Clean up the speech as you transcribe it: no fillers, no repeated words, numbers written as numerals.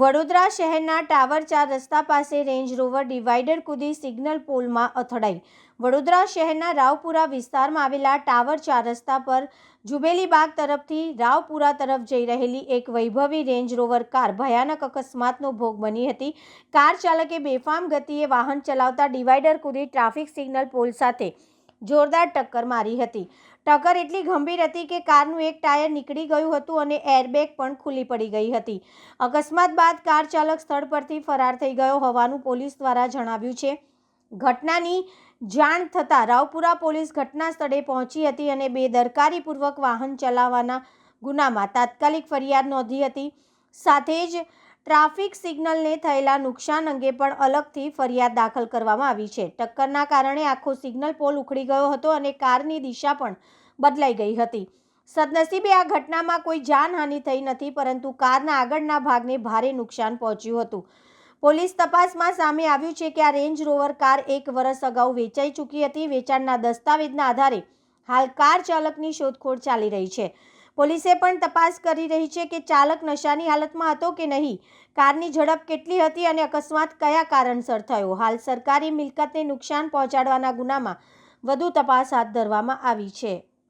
વડોદરા શહેરના ટાવર 4 રસ્તા પાસે રેન્જ રોવર ડિવાઈડર કૂદી સિગ્નલ પોલમાં અથડાઈ। વડોદરા શહેરના રાવપુરા વિસ્તારમાં આવેલા ટાવર 4 રસ્તા પર જુબેલીબાગ તરફથી રાવપુરા તરફ જઈ રહેલી એક વૈભવી રેન્જ રોવર કાર ભયાનક અકસ્માતનો ભોગ બની હતી। કાર ચાલકે બેફામ ગતિએ વાહન ચલાવતા ડિવાઈડર કૂદી ટ્રાફિક સિગ્નલ પોલ સાથે જોરદાર ટક્કર મારી હતી। ટક્કર એટલી ગંભીર હતી કે કારનું એક ટાયર નીકળી ગયું હતું અને એરબેગ પણ ખુલ્લી પડી ગઈ હતી। અકસ્માત બાદ કાર ચાલક સ્થળ પરથી ફરાર થઈ ગયો હોવાનું પોલીસ દ્વારા જણાવ્યું છે। ઘટનાની જાણ થતાં રાવપુરા પોલીસ ઘટના સ્થળે પહોંચી હતી અને બેદરકારીપૂર્વક વાહન ચલાવવાના ગુનામાં તાત્કાલિક ફરિયાદ નોંધી હતી। સાથે જ ટ્રાફિક સિગ્નલને થયેલા નુકસાન અંગે પણ અલગથી ફરિયાદ દાખલ કરવામાં આવી છે। ટક્કરના કારણે આખો સિગ્નલ પોલ ઉખડી ગયો હતો અને કારની દિશા પણ બદલાઈ ગઈ હતી। સદનસીબે આ ઘટનામાં કોઈ જાનહાનિ થઈ નથી, પરંતુ કારના આગળના ભાગને ભારે નુકસાન પહોંચ્યું હતું। પોલીસ તપાસમાં સામે આવ્યું છે કે આ રેન્જ રોવર કાર 1 વર્ષ અગાઉ વેચાઈ ચૂકી હતી। વેચાણના દસ્તાવેજના આધારે હાલ કાર ચાલકની શોધખોળ ચાલી રહી છે। પોલીસે પણ તપાસ કરી રહી છે કે ચાલક નશાની હાલતમાં હતો કે નહીં, કારની ઝડપ કેટલી હતી અને અકસ્માત કયા કારણસર થયો। હાલ સરકારી મિલકતને નુકસાન પહોંચાડવાના ગુનામાં વધુ તપાસ હાથ ધરવામાં આવી છે।